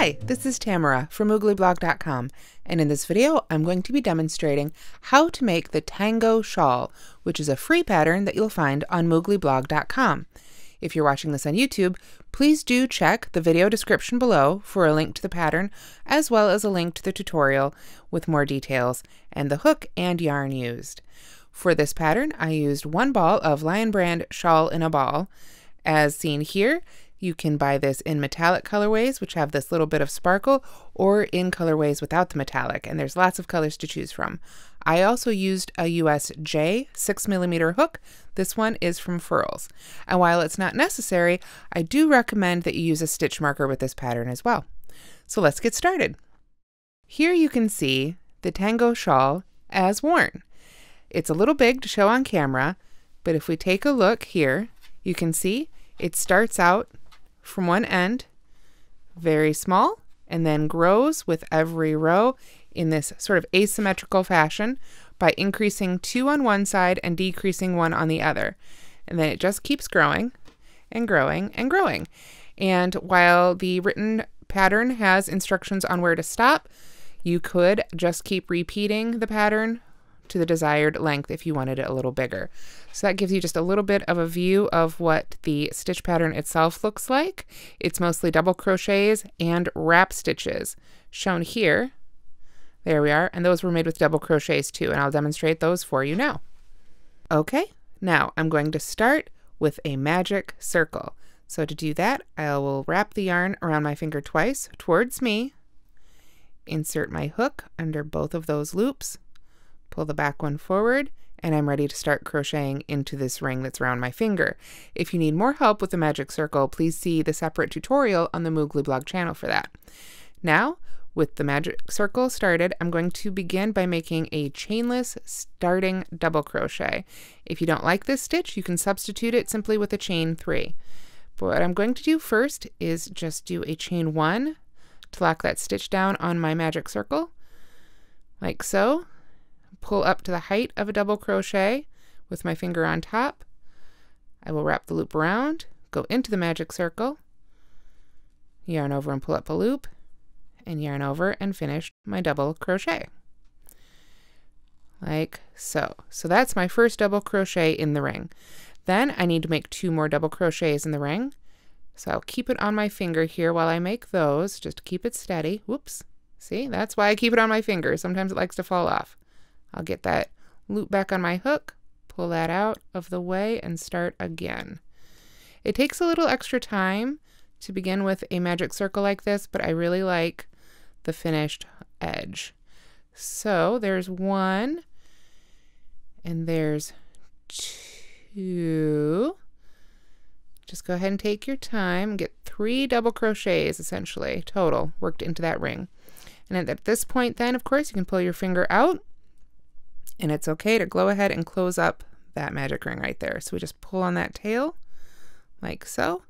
Hi, this is Tamara from mooglyblog.com, and in this video I'm going to be demonstrating how to make the Tango Shawl, which is a free pattern that you'll find on mooglyblog.com. If you're watching this on YouTube, please do check the video description below for a link to the pattern, as well as a link to the tutorial with more details and the hook and yarn used. For this pattern, I used one ball of Lion Brand Shawl in a Ball. As seen here, you can buy this in metallic colorways, which have this little bit of sparkle, or in colorways without the metallic, and there's lots of colors to choose from. I also used a USJ 6mm hook. This one is from Furls. And while it's not necessary, I do recommend that you use a stitch marker with this pattern as well. So let's get started. Here you can see the Tango Shawl as worn. It's a little big to show on camera, but if we take a look here, you can see it starts out from one end very small and then grows with every row in this sort of asymmetrical fashion by increasing 2 on one side and decreasing 1 on the other. And then it just keeps growing and growing and growing. And while the written pattern has instructions on where to stop, you could just keep repeating the pattern to the desired length if you wanted it a little bigger. So that gives you just a little bit of a view of what the stitch pattern itself looks like. It's mostly double crochets and wrap stitches shown here. There we are, and those were made with double crochets too, and I'll demonstrate those for you now. Okay, now I'm going to start with a magic circle. So to do that, I will wrap the yarn around my finger twice towards me, insert my hook under both of those loops, pull the back one forward, and I'm ready to start crocheting into this ring that's around my finger. If you need more help with the magic circle, please see the separate tutorial on the Moogly blog channel for that. Now, with the magic circle started, I'm going to begin by making a chainless starting double crochet. If you don't like this stitch, you can substitute it simply with a chain 3. But what I'm going to do first is just do a chain 1 to lock that stitch down on my magic circle, like so. Pull up to the height of a double crochet with my finger on top. I will wrap the loop around, go into the magic circle, yarn over and pull up a loop, and yarn over and finish my double crochet. Like so. So that's my first double crochet in the ring. Then I need to make 2 more double crochets in the ring. So I'll keep it on my finger here while I make those, just to keep it steady. Whoops. See, that's why I keep it on my finger. Sometimes it likes to fall off. I'll get that loop back on my hook, pull that out of the way, and start again. It takes a little extra time to begin with a magic circle like this, but I really like the finished edge. So there's 1, and there's 2. Just go ahead and take your time, get 3 double crochets essentially total worked into that ring. And at this point then, of course, you can pull your finger out, and it's okay to go ahead and close up that magic ring right there. So we just pull on that tail like so,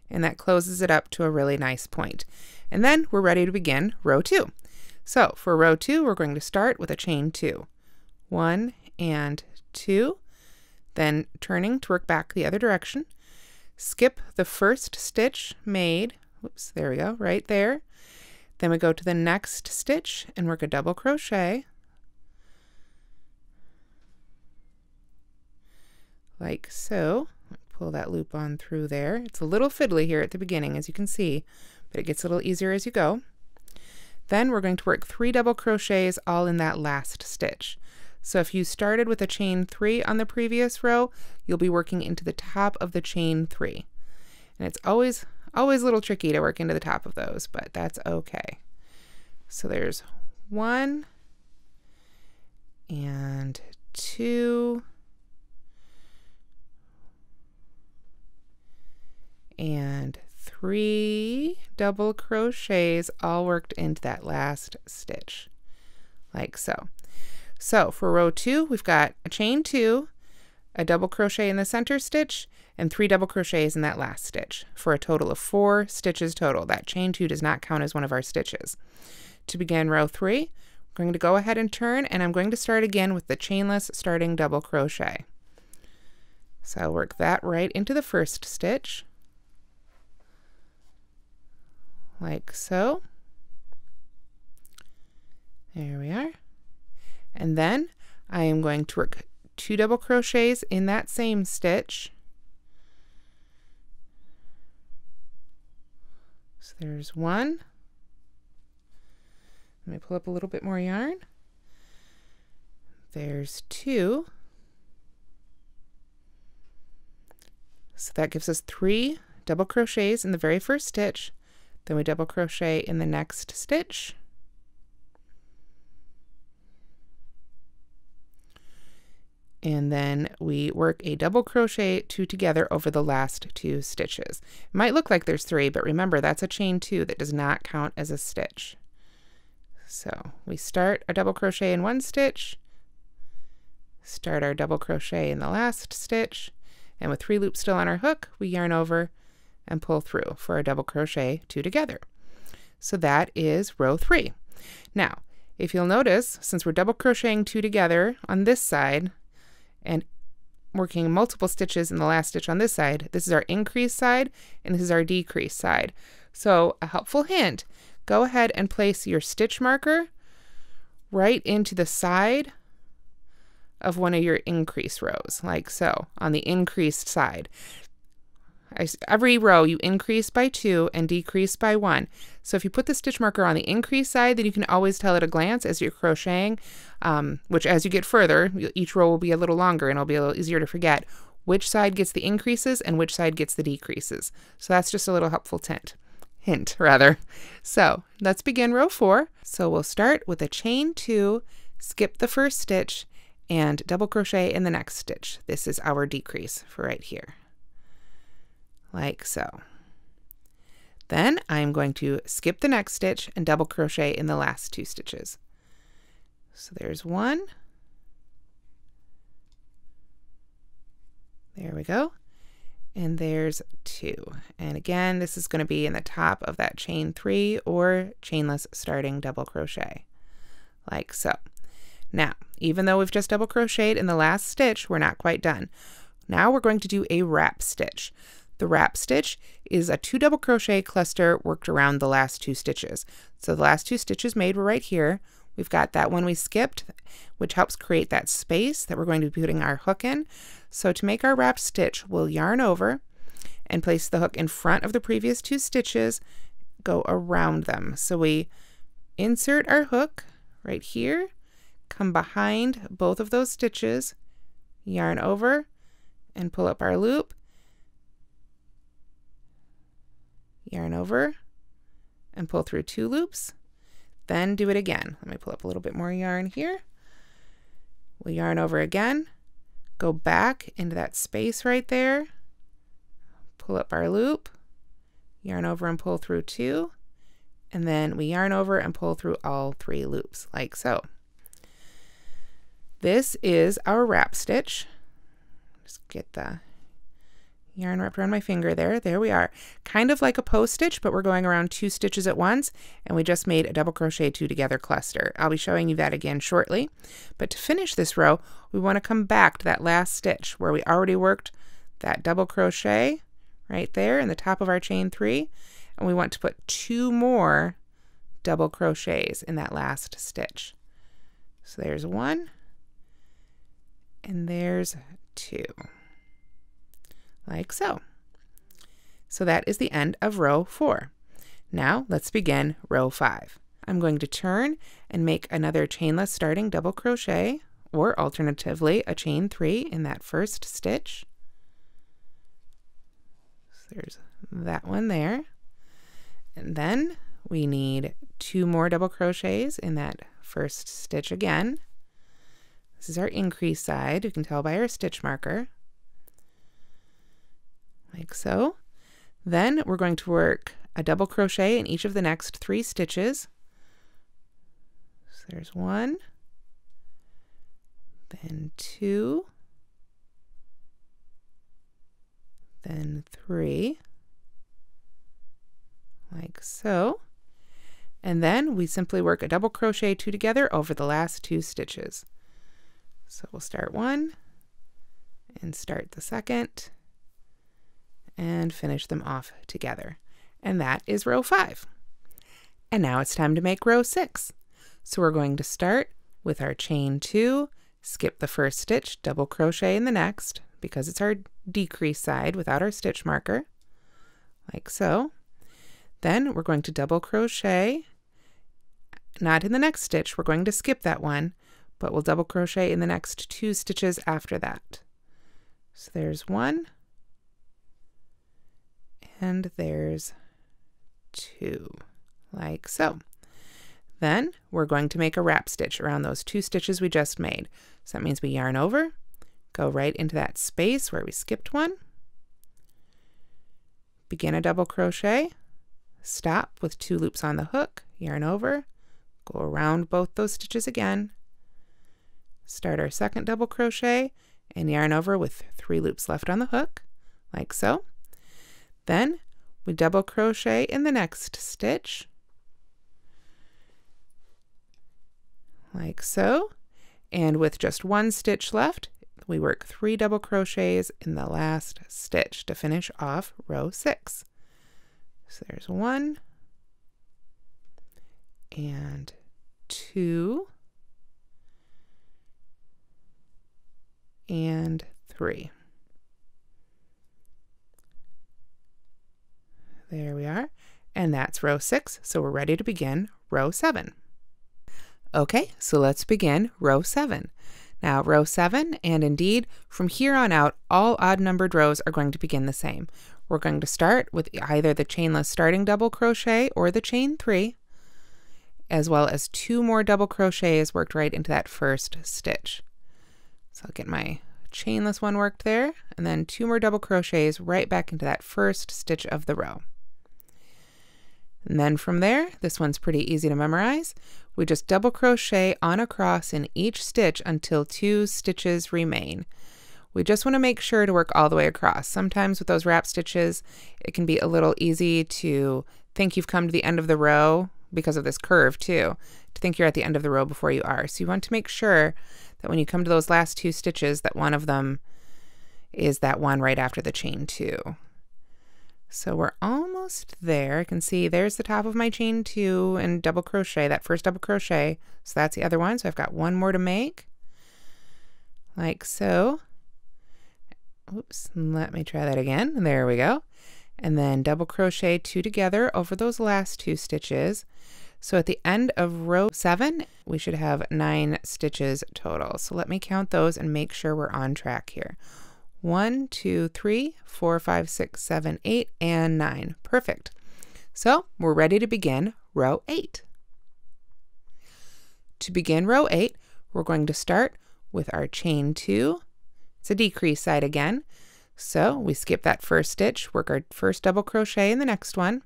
and that closes it up to a really nice point. And then we're ready to begin row 2. So for row 2, we're going to start with a chain 2. 1 and 2, then turning to work back the other direction. Skip the first stitch made, whoops, there we go, right there. Then we go to the next stitch and work a double crochet, like so. Pull that loop on through there. It's a little fiddly here at the beginning, as you can see, but it gets a little easier as you go. Then we're going to work 3 double crochets all in that last stitch. So if you started with a chain 3 on the previous row, you'll be working into the top of the chain 3. And it's always a little tricky to work into the top of those, but that's okay. So there's 1 and 2 and 3 double crochets all worked into that last stitch, like so. So for row 2, we've got a chain 2, a double crochet in the center stitch, and 3 double crochets in that last stitch for a total of 4 stitches total. That chain 2 does not count as one of our stitches. To begin row 3, we're going to go ahead and turn, and I'm going to start again with the chainless starting double crochet. So I'll work that right into the first stitch, like so. There we are. And then I am going to work 2 double crochets in that same stitch. So there's 1. Let me pull up a little bit more yarn. There's 2. So that gives us 3 double crochets in the very first stitch. Then we double crochet in the next stitch. And then we work a double crochet 2 together over the last 2 stitches. It might look like there's 3, but remember that's a chain 2 that does not count as a stitch. So we start a double crochet in one stitch, start our double crochet in the last stitch, and with 3 loops still on our hook, we yarn over and pull through for a double crochet 2 together. So that is row 3. Now, if you'll notice, since we're double crocheting 2 together on this side and working multiple stitches in the last stitch on this side, this is our increase side and this is our decrease side. So a helpful hint, go ahead and place your stitch marker right into the side of one of your increase rows, like so, on the increased side. Every row you increase by 2 and decrease by 1. So if you put the stitch marker on the increase side, then you can always tell at a glance as you're crocheting, which as you get further, each row will be a little longer and it'll be a little easier to forget which side gets the increases and which side gets the decreases. So that's just a little helpful hint rather. So let's begin row 4. So we'll start with a chain 2, skip the first stitch, and double crochet in the next stitch. This is our decrease for right here, like so. Then I'm going to skip the next stitch and double crochet in the last 2 stitches. So there's 1. There we go. And there's 2. And again, this is going to be in the top of that chain 3 or chainless starting double crochet, like so. Now, even though we've just double crocheted in the last stitch, we're not quite done. Now we're going to do a wrap stitch. The wrap stitch is a 2 double crochet cluster worked around the last 2 stitches. So the last 2 stitches made were right here. We've got that one we skipped, which helps create that space that we're going to be putting our hook in. So to make our wrap stitch, we'll yarn over and place the hook in front of the previous 2 stitches, go around them. So we insert our hook right here, come behind both of those stitches, yarn over, and pull up our loop, yarn over, and pull through 2 loops, then do it again. Let me pull up a little bit more yarn here. We'll yarn over again, go back into that space right there, pull up our loop, yarn over and pull through 2, and then we yarn over and pull through all 3 loops, like so. This is our wrap stitch. Just get the yarn wrapped around my finger there. There we are. Kind of like a post stitch, but we're going around 2 stitches at once, and we just made a double crochet 2 together cluster. I'll be showing you that again shortly. But to finish this row, we want to come back to that last stitch where we already worked that double crochet right there in the top of our chain 3, and we want to put 2 more double crochets in that last stitch. So there's 1, and there's 2. Like so. So that is the end of row 4. Now let's begin row 5. I'm going to turn and make another chainless starting double crochet, or alternatively a chain 3 in that first stitch. So there's that one there. And then we need 2 more double crochets in that first stitch again. This is our increase side, you can tell by our stitch marker, like so. Then we're going to work a double crochet in each of the next 3 stitches. So there's 1, then 2, then 3, like so. And then we simply work a double crochet 2 together over the last 2 stitches. So we'll start 1 and start the second and finish them off together. And that is row 5. And now it's time to make row 6. So we're going to start with our chain 2, skip the first stitch, double crochet in the next, because it's our decrease side without our stitch marker, like so. Then we're going to double crochet, not in the next stitch, we're going to skip that one, but we'll double crochet in the next 2 stitches after that. So there's 1, and there's 2, like so. Then we're going to make a wrap stitch around those 2 stitches we just made. So that means we yarn over, go right into that space where we skipped one, begin a double crochet, stop with 2 loops on the hook, yarn over, go around both those stitches again, start our second double crochet, and yarn over with 3 loops left on the hook, like so. Then we double crochet in the next stitch, like so, and with just 1 stitch left, we work 3 double crochets in the last stitch to finish off row 6. So there's 1 and 2 and 3. There we are, and that's row 6, so we're ready to begin row 7. Okay, so let's begin row 7. Now row 7, and indeed from here on out, all odd numbered rows are going to begin the same. We're going to start with either the chainless starting double crochet or the chain 3, as well as 2 more double crochets worked right into that first stitch. So I'll get my chainless one worked there, and then 2 more double crochets right back into that first stitch of the row. And then from there, this one's pretty easy to memorize. We just double crochet on across in each stitch until 2 stitches remain. We just want to make sure to work all the way across. Sometimes with those wrap stitches, it can be a little easy to think you've come to the end of the row because of this curve too, to think you're at the end of the row before you are. So you want to make sure that when you come to those last 2 stitches, that one of them is that one right after the chain 2. So we're almost there. I can see there's the top of my chain 2 and double crochet, that first double crochet. So that's the other one. So I've got 1 more to make, like so. Oops, let me try that again. There we go. And then double crochet 2 together over those last 2 stitches. So at the end of row 7, we should have 9 stitches total. So let me count those and make sure we're on track here. 1, 2, 3, 4, 5, 6, 7, 8, and 9. Perfect. So we're ready to begin row 8. To begin row 8, we're going to start with our chain 2. It's a decrease side again. So we skip that first stitch, work our first double crochet in the next one.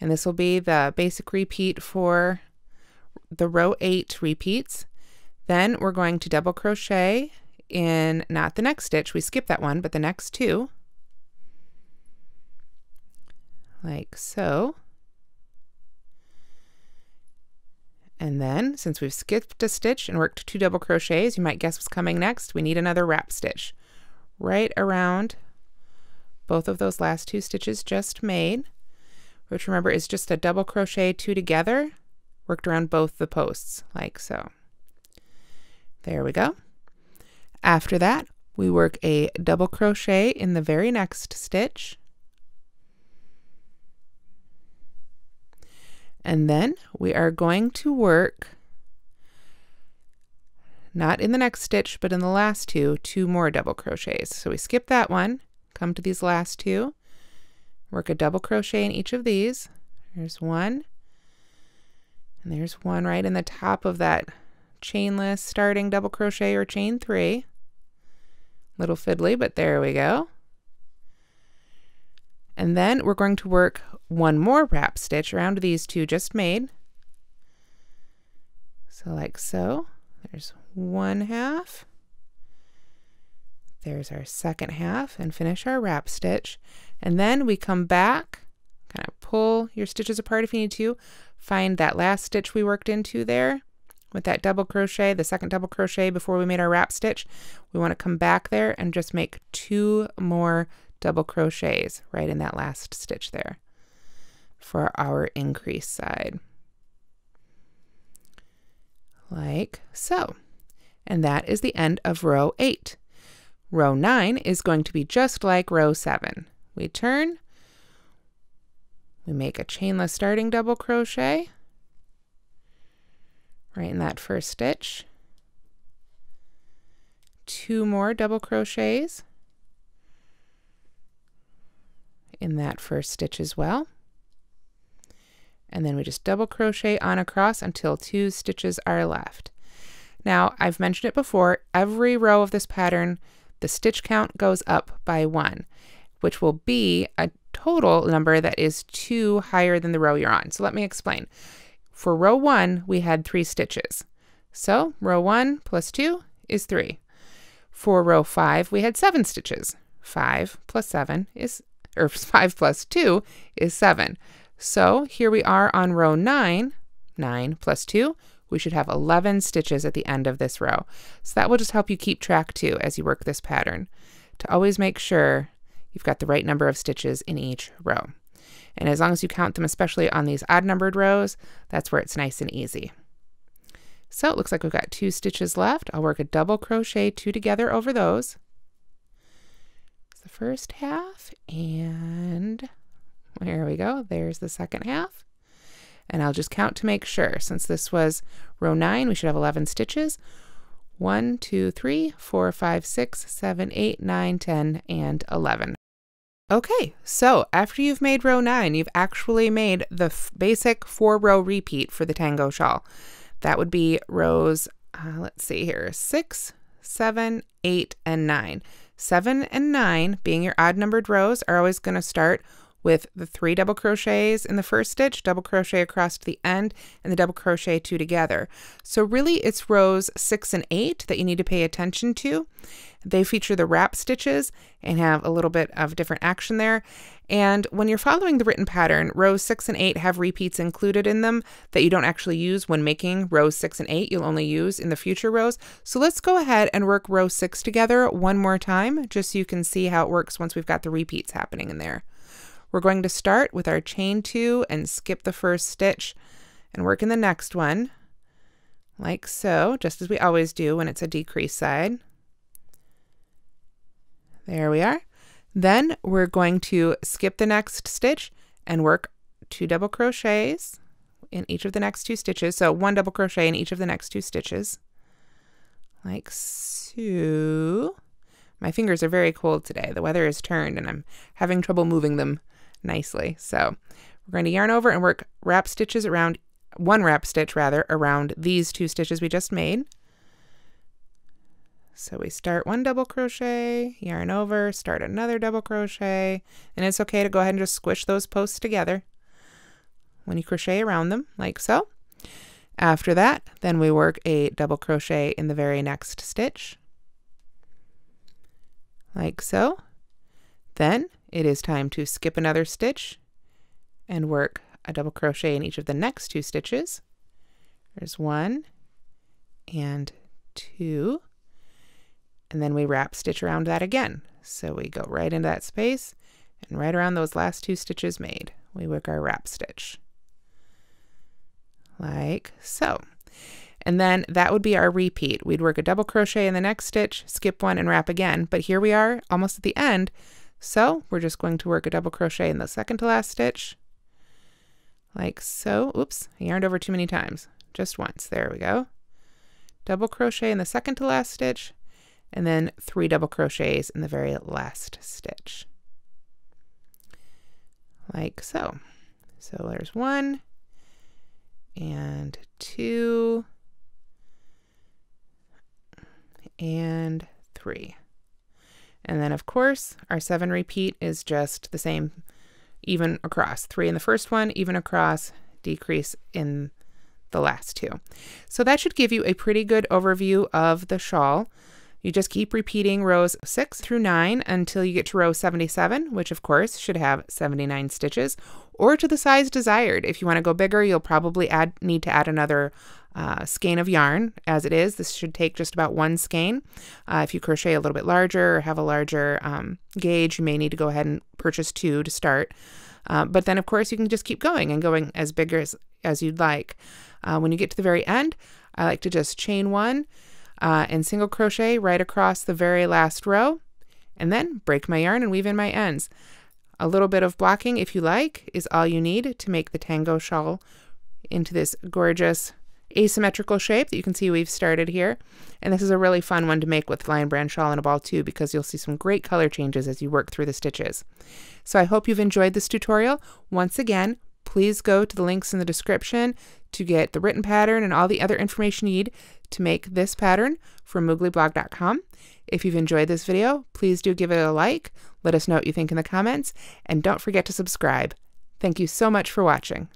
And this will be the basic repeat for the row 8 repeats. Then we're going to double crochet in not the next stitch, we skip that one, but the next 2, like so. And then since we've skipped a stitch and worked 2 double crochets, you might guess what's coming next. We need another wrap stitch right around both of those last 2 stitches just made, which remember is just a double crochet 2 together worked around both the posts, like so. There we go. After that, we work a double crochet in the very next stitch. And then we are going to work, not in the next stitch, but in the last 2 more double crochets. So we skip that one, come to these last 2, work a double crochet in each of these. There's 1, and there's 1 right in the top of that chainless starting double crochet or chain 3. Little fiddly, but there we go. And then we're going to work 1 more wrap stitch around these 2 just made. So like so. There's 1 half. There's our second half, and finish our wrap stitch. And then we come back, kind of pull your stitches apart if you need to, find that last stitch we worked into there with that double crochet, the second double crochet before we made our wrap stitch. We want to come back there and just make 2 more double crochets right in that last stitch there for our increase side. like so. And that is the end of row 8. Row 9 is going to be just like row 7. We turn, we make a chainless starting double crochet right in that first stitch, 2 more double crochets in that first stitch as well, and then we just double crochet on across until 2 stitches are left. Now, I've mentioned it before, every row of this pattern, the stitch count goes up by 1, which will be a total number that is 2 higher than the row you're on. So let me explain. For row 1, we had 3 stitches. So row 1 plus 2 is 3. For row 5, we had 7 stitches. 5 plus 7 is, or 5 plus 2 is 7. So here we are on row 9. 9 plus 2, we should have 11 stitches at the end of this row. So that will just help you keep track too as you work this pattern, to always make sure you've got the right number of stitches in each row. And as long as you count them, especially on these odd numbered rows, that's where it's nice and easy. So it looks like we've got 2 stitches left. I'll work a double crochet 2 together over those. It's the first half, and there we go. There's the second half. And I'll just count to make sure. Since this was row 9, we should have 11 stitches. 1, 2, 3, 4, 5, 6, 7, 8, 9, 10, and 11. Okay, so after you've made row 9, you've actually made the basic 4-row repeat for the Tango Shawl. That would be rows, let's see here, 6, 7, 8, and 9. 7 and 9, being your odd numbered rows, are always going to start with the 3 double crochets in the first stitch, double crochet across to the end, and the double crochet 2 together. So really it's rows 6 and 8 that you need to pay attention to. They feature the wrap stitches and have a little bit of different action there. And when you're following the written pattern, rows 6 and 8 have repeats included in them that you don't actually use when making rows 6 and 8. You'll only use in the future rows. So let's go ahead and work row 6 together one more time, just so you can see how it works once we've got the repeats happening in there. We're going to start with our chain 2 and skip the first stitch and work in the next one like so, just as we always do when it's a decrease side. There we are. Then we're going to skip the next stitch and work 2 double crochets in each of the next 2 stitches. So 1 double crochet in each of the next 2 stitches like so. My fingers are very cold today. The weather has turned and I'm having trouble moving them nicely. So we're going to yarn over and work wrap stitches around, 1 wrap stitch rather, around these 2 stitches we just made. So we start 1 double crochet, yarn over, start another double crochet, and it's okay to go ahead and just squish those posts together when you crochet around them, like so. After that, then we work a double crochet in the very next stitch, like so. Then it is time to skip another stitch and work a double crochet in each of the next 2 stitches. There's 1 and 2, and then we wrap stitch around that again. So we go right into that space and right around those last 2 stitches made, we work our wrap stitch like so. And then that would be our repeat. We'd work a double crochet in the next stitch, skip 1, and wrap again. But here we are almost at the end. So we're just going to work a double crochet in the second to last stitch like so. Oops, I yarned over too many times. Just once. There we go. Double crochet in the second to last stitch, and then 3 double crochets in the very last stitch like so. So there's 1 and 2 and 3. And then of course our 7 repeat is just the same, even across. 3 in the first one, even across, decrease in the last 2. So that should give you a pretty good overview of the shawl. You just keep repeating rows 6 through 9 until you get to row 77, which of course should have 79 stitches, or to the size desired. If you want to go bigger, you'll probably need to add another skein of yarn. As it is, this should take just about 1 skein. If you crochet a little bit larger or have a larger gauge, you may need to go ahead and purchase 2 to start. But then of course you can just keep going and going as big as you'd like. When you get to the very end, I like to just chain one and single crochet right across the very last row, and then break my yarn and weave in my ends. A little bit of blocking, if you like, is all you need to make the Tango Shawl into this gorgeous asymmetrical shape that you can see we've started here. And this is a really fun one to make with Lion Brand Shawl and a ball too, because you'll see some great color changes as you work through the stitches. So I hope you've enjoyed this tutorial. Once again, please go to the links in the description to get the written pattern and all the other information you need to make this pattern from mooglyblog.com. If you've enjoyed this video, please do give it a like. Let us know what you think in the comments, and don't forget to subscribe. Thank you so much for watching.